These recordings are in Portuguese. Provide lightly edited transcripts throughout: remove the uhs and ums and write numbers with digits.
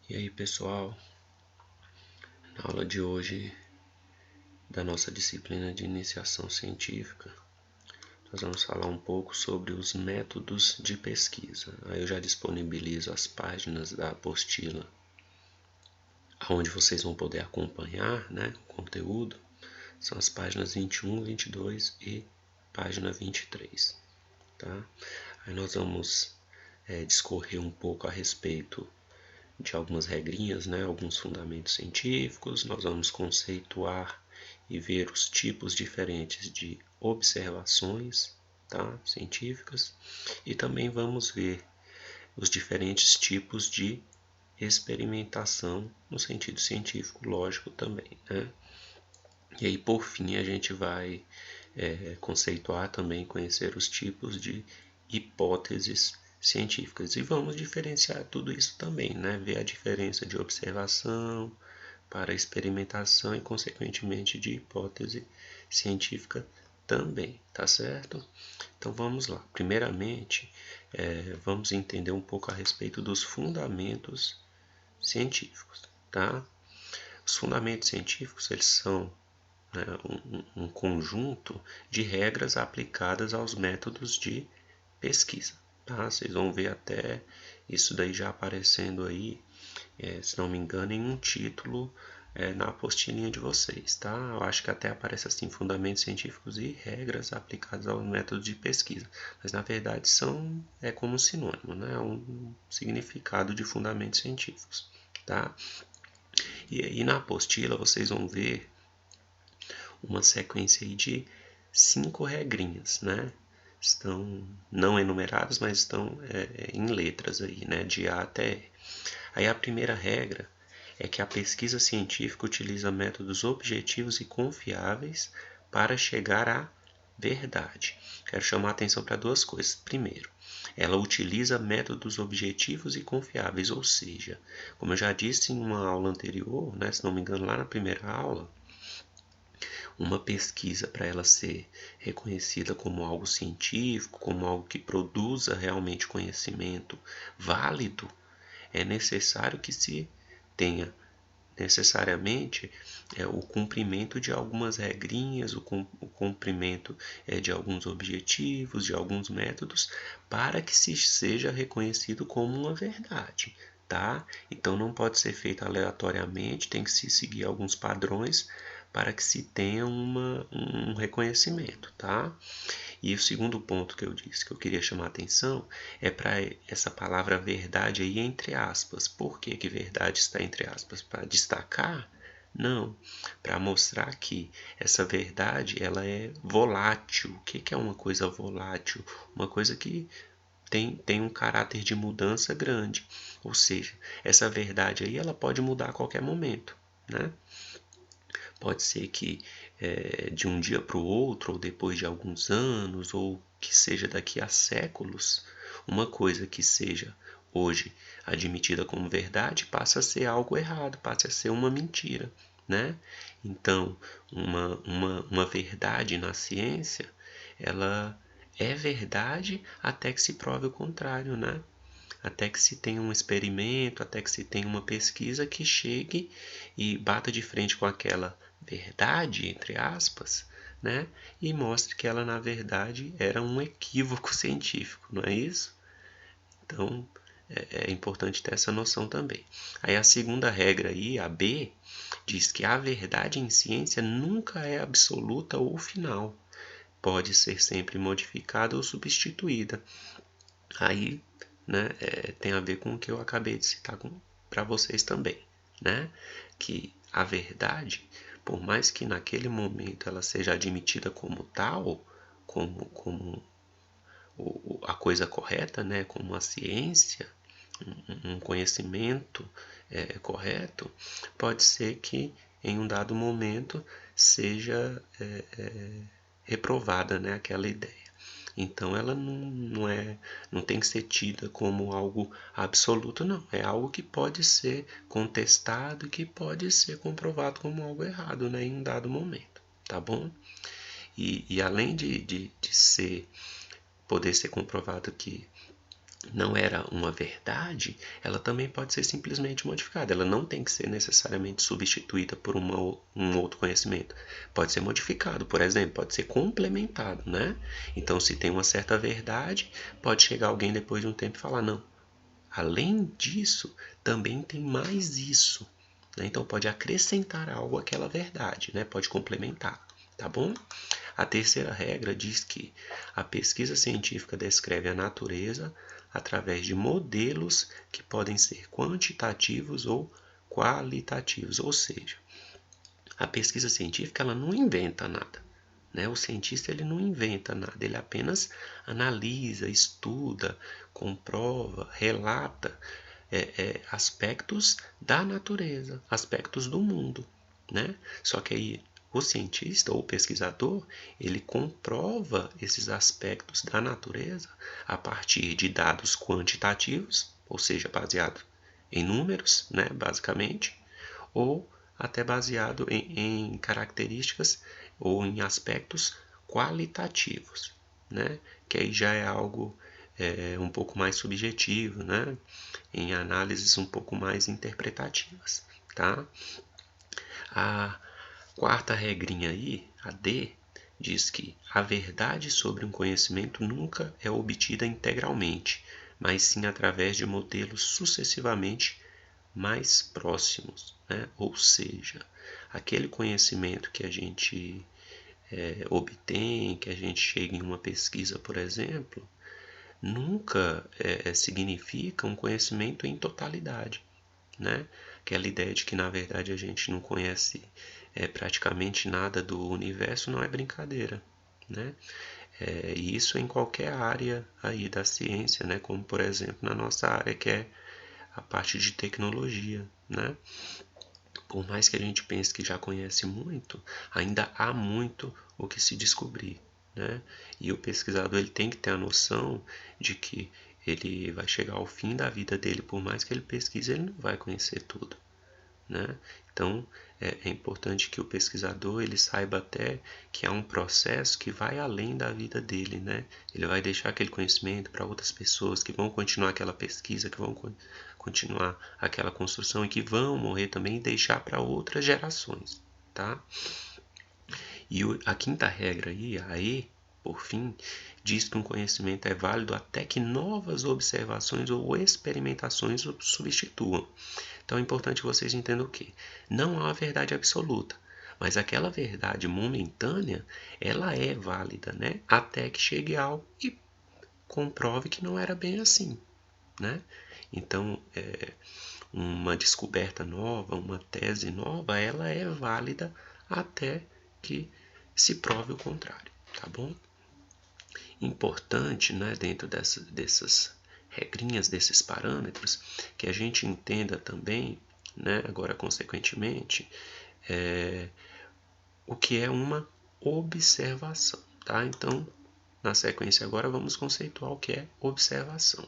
E aí, pessoal, na aula de hoje da nossa disciplina de iniciação científica, nós vamos falar um pouco sobre os métodos de pesquisa. Aí eu já disponibilizo as páginas da apostila onde vocês vão poder acompanhar, né, o conteúdo. São as páginas 21, 22 e página 23, tá? Aí nós vamos discorrer um pouco a respeito de algumas regrinhas, né, alguns fundamentos científicos. Nós vamos conceituar e ver os tipos diferentes de observações, tá, científicas, e também vamos ver os diferentes tipos de experimentação no sentido científico, lógico também, né? E aí, por fim, a gente vai conceituar também, conhecer os tipos de hipóteses científicas. E vamos diferenciar tudo isso também, né? Ver a diferença de observação para experimentação e, consequentemente, de hipótese científica também, tá certo? Então vamos lá. Primeiramente, vamos entender um pouco a respeito dos fundamentos científicos, tá? Os fundamentos científicos, eles são um conjunto de regras aplicadas aos métodos de pesquisa, tá? Vocês vão ver até isso daí já aparecendo aí, se não me engano, em um título na apostilinha de vocês, tá? Eu acho que até aparece assim, fundamentos científicos e regras aplicadas aos métodos de pesquisa, mas na verdade são como um sinônimo, né? Um significado de fundamentos científicos, tá? E aí na apostila vocês vão ver uma sequência aí de 5 regrinhas, né? Estão não enumeradas, mas estão em letras aí, né? De A até E. Aí a primeira regra é que a pesquisa científica utiliza métodos objetivos e confiáveis para chegar à verdade. Quero chamar a atenção para duas coisas. Primeiro, ela utiliza métodos objetivos e confiáveis, ou seja, como eu já disse em uma aula anterior, né, se não me engano, lá na primeira aula, uma pesquisa, para ela ser reconhecida como algo científico, como algo que produza realmente conhecimento válido, é necessário que se tenha necessariamente o cumprimento de algumas regrinhas, o cumprimento de alguns objetivos, de alguns métodos, para que se seja reconhecido como uma verdade, tá? Então não pode ser feito aleatoriamente, tem que se seguir alguns padrões para que se tenha um reconhecimento, tá? E o segundo ponto que eu disse que eu queria chamar a atenção é para essa palavra verdade aí entre aspas. Por que que verdade está entre aspas? Para destacar? Não, para mostrar que essa verdade ela é volátil. O que é uma coisa volátil? Uma coisa que tem um caráter de mudança grande. Ou seja, essa verdade aí ela pode mudar a qualquer momento, né? Pode ser que de um dia para o outro, ou depois de alguns anos, ou que seja daqui a séculos, uma coisa que seja hoje admitida como verdade passa a ser algo errado, passa a ser uma mentira, né? Então, uma verdade na ciência, ela é verdade até que se prove o contrário, né? Até que se tenha um experimento, até que se tenha uma pesquisa que chegue e bata de frente com aquela verdade, entre aspas, né? E mostre que ela, na verdade, era um equívoco científico, não é isso? Então, é importante ter essa noção também. Aí a segunda regra aí, a B, diz que a verdade em ciência nunca é absoluta ou final. Pode ser sempre modificada ou substituída. Aí, né, tem a ver com o que eu acabei de citar para vocês também, né? Que a verdade, por mais que naquele momento ela seja admitida como tal, como a coisa correta, né, como a ciência, um conhecimento correto, pode ser que em um dado momento seja reprovada, né, aquela ideia. Então ela não tem que ser tida como algo absoluto, não. É algo que pode ser contestado e que pode ser comprovado como algo errado, né, em um dado momento, tá bom? E além de poder ser comprovado que não era uma verdade, ela também pode ser simplesmente modificada. Ela não tem que ser necessariamente substituída por um outro conhecimento. Pode ser modificado, por exemplo, pode ser complementado, né? Então, se tem uma certa verdade, pode chegar alguém depois de um tempo e falar, não, além disso, também tem mais isso, né? Então, pode acrescentar algo àquela verdade, né? Pode complementar, tá bom? A terceira regra diz que a pesquisa científica descreve a natureza através de modelos que podem ser quantitativos ou qualitativos, ou seja, a pesquisa científica ela não inventa nada, né? O cientista ele não inventa nada, ele apenas analisa, estuda, comprova, relata aspectos da natureza, aspectos do mundo, né? Só que aí o cientista ou pesquisador, ele comprova esses aspectos da natureza a partir de dados quantitativos, ou seja, baseado em números, né, basicamente, ou até baseado em características ou em aspectos qualitativos, né, que aí já é algo um pouco mais subjetivo, né, em análises um pouco mais interpretativas, tá? A quarta regrinha aí, a D, diz que a verdade sobre um conhecimento nunca é obtida integralmente, mas sim através de modelos sucessivamente mais próximos, né? Ou seja, aquele conhecimento que a gente obtém, que a gente chega em uma pesquisa, por exemplo, nunca significa um conhecimento em totalidade, né? Aquela ideia de que na verdade a gente não conhece praticamente nada do universo não é brincadeira, né? E isso em qualquer área aí da ciência, né? Como por exemplo na nossa área que é a parte de tecnologia, né? Por mais que a gente pense que já conhece muito, ainda há muito o que se descobrir, né? E o pesquisador ele tem que ter a noção de que ele vai chegar ao fim da vida dele, por mais que ele pesquise, ele não vai conhecer tudo, né? Então é importante que o pesquisador ele saiba até que há um processo que vai além da vida dele, né? Ele vai deixar aquele conhecimento para outras pessoas que vão continuar aquela pesquisa, que vão continuar aquela construção e que vão morrer também e deixar para outras gerações, tá? E a quinta regra aí, a E, por fim, diz que um conhecimento é válido até que novas observações ou experimentações o substituam. Então é importante que vocês entendam o quê? Não há uma verdade absoluta, mas aquela verdade momentânea, ela é válida, né? Até que chegue algo e comprove que não era bem assim, né? Então, uma descoberta nova, uma tese nova, ela é válida até que se prove o contrário, tá bom? Importante, né, dentro dessas regrinhas, desses parâmetros, que a gente entenda também, né, agora consequentemente, o que é uma observação, tá? Então, na sequência agora vamos conceituar o que é observação.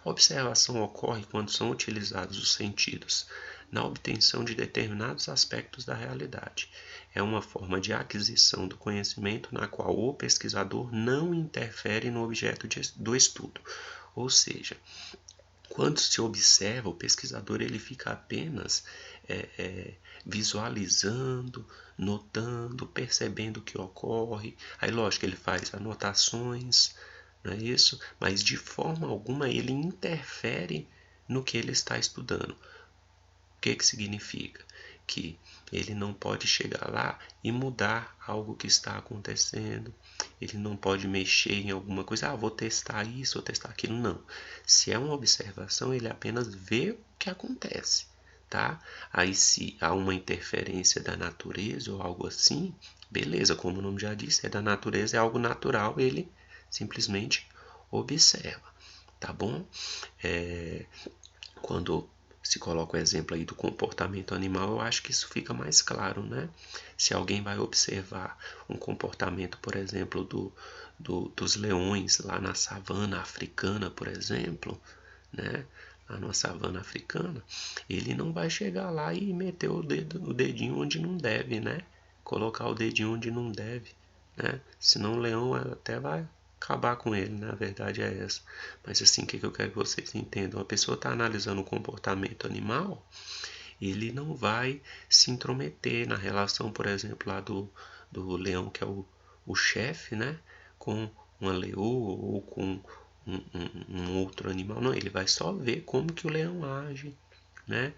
A observação ocorre quando são utilizados os sentidos na obtenção de determinados aspectos da realidade. É uma forma de aquisição do conhecimento na qual o pesquisador não interfere no objeto do estudo. Ou seja, quando se observa, o pesquisador ele fica apenas visualizando, notando, percebendo o que ocorre. Aí, lógico, ele faz anotações, não é isso? Mas de forma alguma ele interfere no que ele está estudando. O que que significa? Que ele não pode chegar lá e mudar algo que está acontecendo. Ele não pode mexer em alguma coisa. Vou testar isso, vou testar aquilo. Não. Se é uma observação, ele apenas vê o que acontece, tá? Aí se há uma interferência da natureza ou algo assim, beleza, como o nome já disse, é da natureza, é algo natural, ele simplesmente observa, tá bom? Quando se coloca o exemplo aí do comportamento animal, eu acho que isso fica mais claro, né? Se alguém vai observar um comportamento, por exemplo, dos leões lá na savana africana, por exemplo, né? Lá na savana africana, ele não vai chegar lá e meter o dedinho onde não deve, né? Colocar o dedinho onde não deve, né? Senão o leão até vai acabar com ele, né? A verdade é essa. Mas assim, o que eu quero que vocês entendam? A pessoa está analisando o comportamento animal, ele não vai se intrometer na relação, por exemplo, lá do leão, que é o chefe, né? Com uma leoa ou com um outro animal. Não, ele vai só ver como que o leão age, né?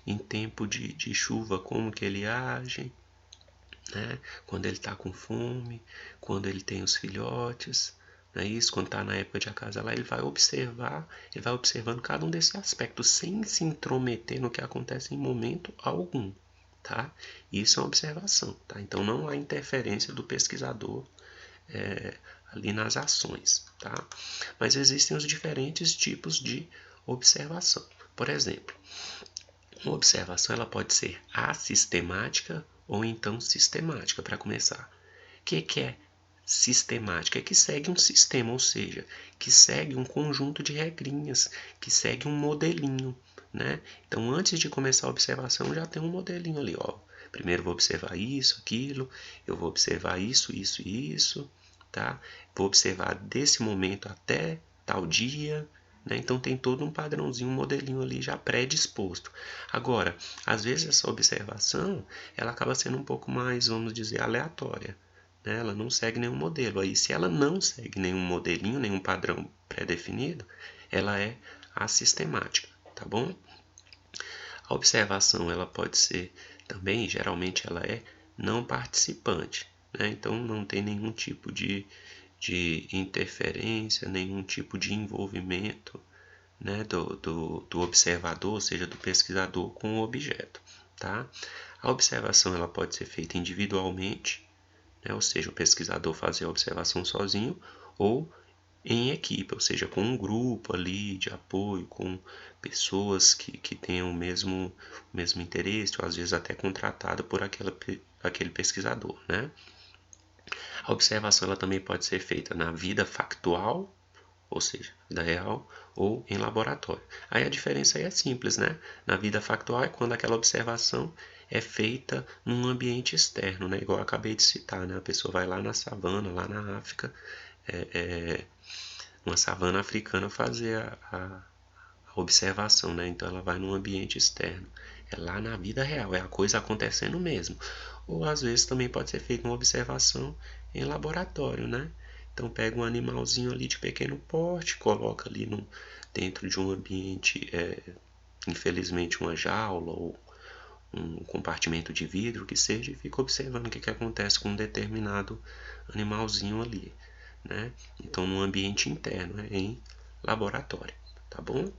Em tempo de chuva, como que ele age, né? Quando ele está com fome, quando ele tem os filhotes, não é isso? Quando está na época de acasalar, ele vai observando cada um desses aspectos sem se intrometer no que acontece em momento algum, tá? Isso é uma observação, tá? Então não há interferência do pesquisador ali nas ações, tá? Mas existem os diferentes tipos de observação. Por exemplo, uma observação ela pode ser assistemática ou então sistemática, para começar. O que é sistemática? É que segue um sistema, ou seja, que segue um conjunto de regrinhas, que segue um modelinho, né? Então, antes de começar a observação, já tem um modelinho ali, ó. Primeiro vou observar isso, aquilo, eu vou observar isso, isso e isso, tá? Vou observar desse momento até tal dia, né? Então tem todo um padrãozinho, um modelinho ali já predisposto. Agora, às vezes essa observação, ela acaba sendo um pouco mais, vamos dizer, aleatória, né? Ela não segue nenhum modelo. Aí, se ela não segue nenhum modelinho, nenhum padrão pré-definido, ela é assistemática, tá bom? A observação, ela pode ser também, geralmente ela é não participante, né? Então não tem nenhum tipo de interferência, nenhum tipo de envolvimento, né, do observador, ou seja, do pesquisador com o objeto, tá? A observação ela pode ser feita individualmente, né, ou seja, o pesquisador fazer a observação sozinho, ou em equipe, ou seja, com um grupo ali de apoio, com pessoas que tenham o mesmo interesse, ou às vezes até contratado por aquele pesquisador, né? A observação ela também pode ser feita na vida factual, ou seja, vida real, ou em laboratório. Aí a diferença aí é simples, né? Na vida factual é quando aquela observação é feita num ambiente externo, né? Igual eu acabei de citar, né? A pessoa vai lá na savana, lá na África, uma savana africana fazer a observação, né? Então ela vai num ambiente externo. É lá na vida real, é a coisa acontecendo mesmo. Ou às vezes também pode ser feita uma observação em laboratório, né? Então pega um animalzinho ali de pequeno porte, coloca ali dentro de um ambiente, infelizmente uma jaula ou um compartimento de vidro que seja, e fica observando o que acontece com um determinado animalzinho ali, né? Então no ambiente interno, em laboratório, tá bom?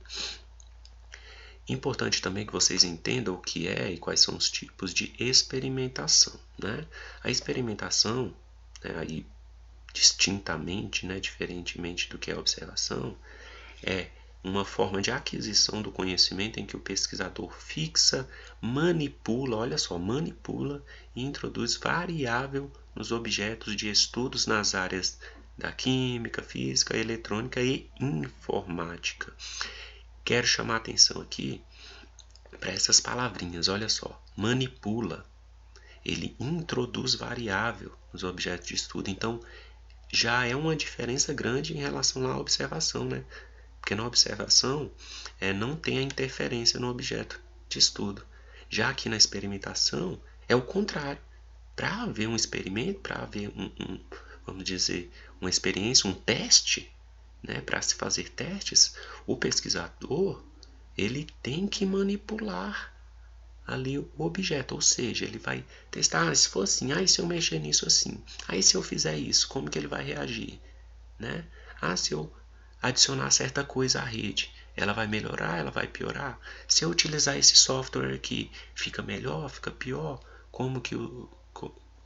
Importante também que vocês entendam o que é e quais são os tipos de experimentação, né? A experimentação, né, aí distintamente, né, diferentemente do que é a observação, é uma forma de aquisição do conhecimento em que o pesquisador fixa, manipula, olha só, manipula e introduz variável nos objetos de estudos nas áreas da química, física, eletrônica e informática. Quero chamar a atenção aqui para essas palavrinhas, olha só, manipula, ele introduz variável nos objetos de estudo, então já é uma diferença grande em relação à observação, né? Porque na observação não tem a interferência no objeto de estudo. Já aqui na experimentação é o contrário. Para haver um experimento, para haver vamos dizer, uma experiência, um teste, né? Para se fazer testes, o pesquisador ele tem que manipular ali o objeto, ou seja, ele vai testar, se for assim, se eu mexer nisso assim, se eu fizer isso, como que ele vai reagir, né? Se eu adicionar certa coisa à rede, ela vai melhorar, ela vai piorar? Se eu utilizar esse software aqui, fica melhor, fica pior?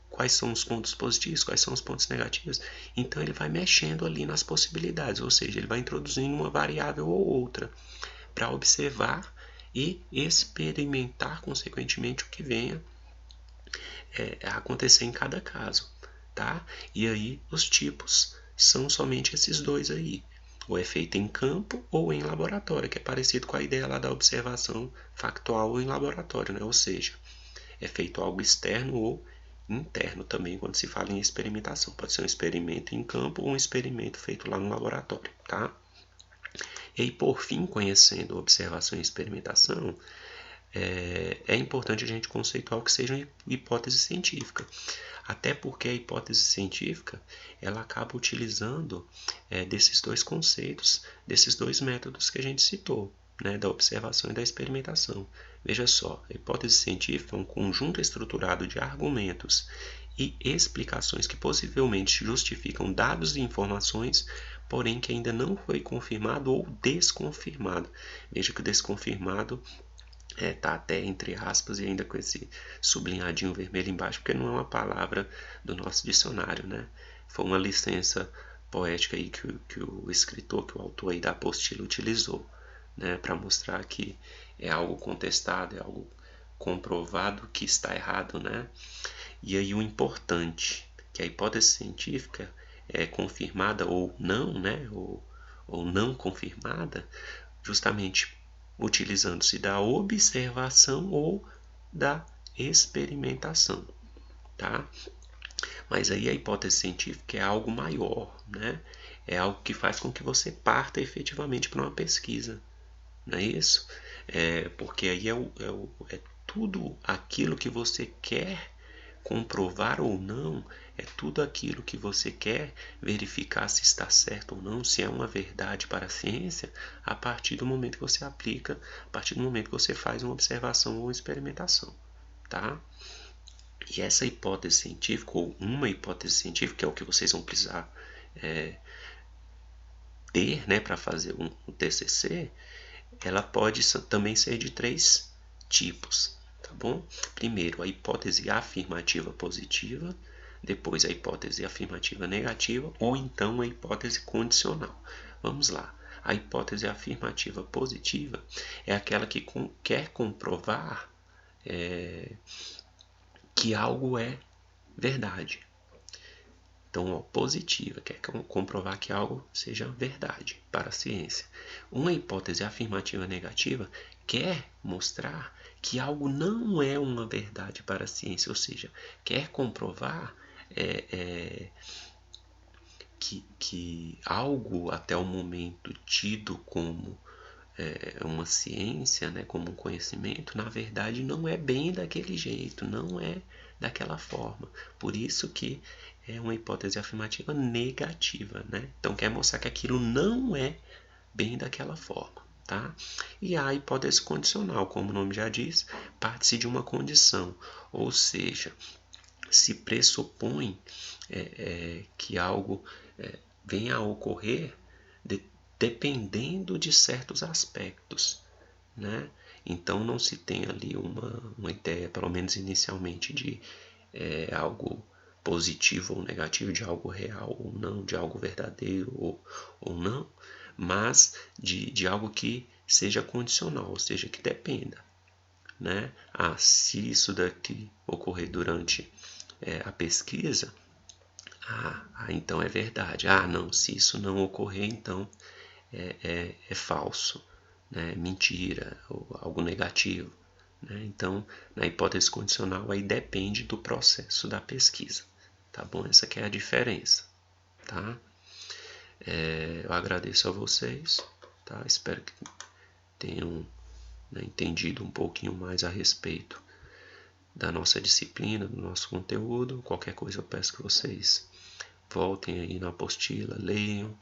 Quais são os pontos positivos, quais são os pontos negativos? Então ele vai mexendo ali nas possibilidades, ou seja, ele vai introduzindo uma variável ou outra para observar e experimentar consequentemente o que venha a acontecer em cada caso, tá? E aí os tipos são somente esses dois aí. Ou é feito em campo ou em laboratório, que é parecido com a ideia lá da observação factual em laboratório, né? Ou seja, é feito algo externo ou interno também quando se fala em experimentação. Pode ser um experimento em campo ou um experimento feito lá no laboratório, tá? E aí, por fim, conhecendo observação e experimentação, é importante a gente conceituar o que seja uma hipótese científica. Até porque a hipótese científica ela acaba utilizando desses dois conceitos, desses dois métodos que a gente citou, né, da observação e da experimentação. Veja só, a hipótese científica é um conjunto estruturado de argumentos e explicações que possivelmente justificam dados e informações, porém que ainda não foi confirmado ou desconfirmado. Veja que o desconfirmado tá até entre aspas e ainda com esse sublinhadinho vermelho embaixo, porque não é uma palavra do nosso dicionário, né? Foi uma licença poética aí que o escritor, que o autor aí da apostila utilizou, né? Para mostrar que é algo contestado, é algo comprovado que está errado, né? E aí o importante, que a hipótese científica é confirmada ou não, né? Ou não confirmada, justamente utilizando-se da observação ou da experimentação, tá? Mas aí a hipótese científica é algo maior, né? É algo que faz com que você parta efetivamente para uma pesquisa, não é isso? Porque aí é tudo aquilo que você quer comprovar ou não, é tudo aquilo que você quer verificar se está certo ou não, se é uma verdade para a ciência, a partir do momento que você aplica, a partir do momento que você faz uma observação ou uma experimentação, tá? E essa hipótese científica, ou uma hipótese científica, que é o que vocês vão precisar ter, né, para fazer um TCC, ela pode também ser de três tipos, tá bom? Primeiro, a hipótese afirmativa positiva, depois a hipótese afirmativa negativa ou então a hipótese condicional. Vamos lá. A hipótese afirmativa positiva é aquela que quer comprovar que algo é verdade. Então, ó, positiva quer comprovar que algo seja verdade para a ciência. Uma hipótese afirmativa negativa quer mostrar que algo não é uma verdade para a ciência, ou seja, quer comprovar que algo até o momento tido como uma ciência, né, como um conhecimento, na verdade não é bem daquele jeito, não é daquela forma. Por isso que é uma hipótese afirmativa negativa, né? Então quer mostrar que aquilo não é bem daquela forma, tá? E a hipótese condicional, como o nome já diz, parte-se de uma condição, ou seja, se pressupõe que algo venha a ocorrer dependendo de certos aspectos, né? Então não se tem ali uma ideia, pelo menos inicialmente, de algo positivo ou negativo, de algo real ou não, de algo verdadeiro ou não, mas de algo que seja condicional, ou seja, que dependa, né? Se isso daqui ocorrer durante a pesquisa, então é verdade. Não, se isso não ocorrer, então é falso, né? Mentira, ou algo negativo, né? Então, na hipótese condicional, aí depende do processo da pesquisa, tá bom? Essa aqui é a diferença, tá? Eu agradeço a vocês, tá? Espero que tenham, né, entendido um pouquinho mais a respeito da nossa disciplina, do nosso conteúdo. Qualquer coisa eu peço que vocês voltem aí na apostila, leiam.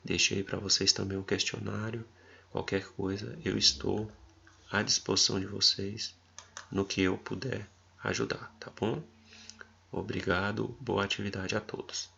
Deixei para vocês também um questionário. Qualquer coisa eu estou à disposição de vocês no que eu puder ajudar, tá bom? Obrigado, boa atividade a todos.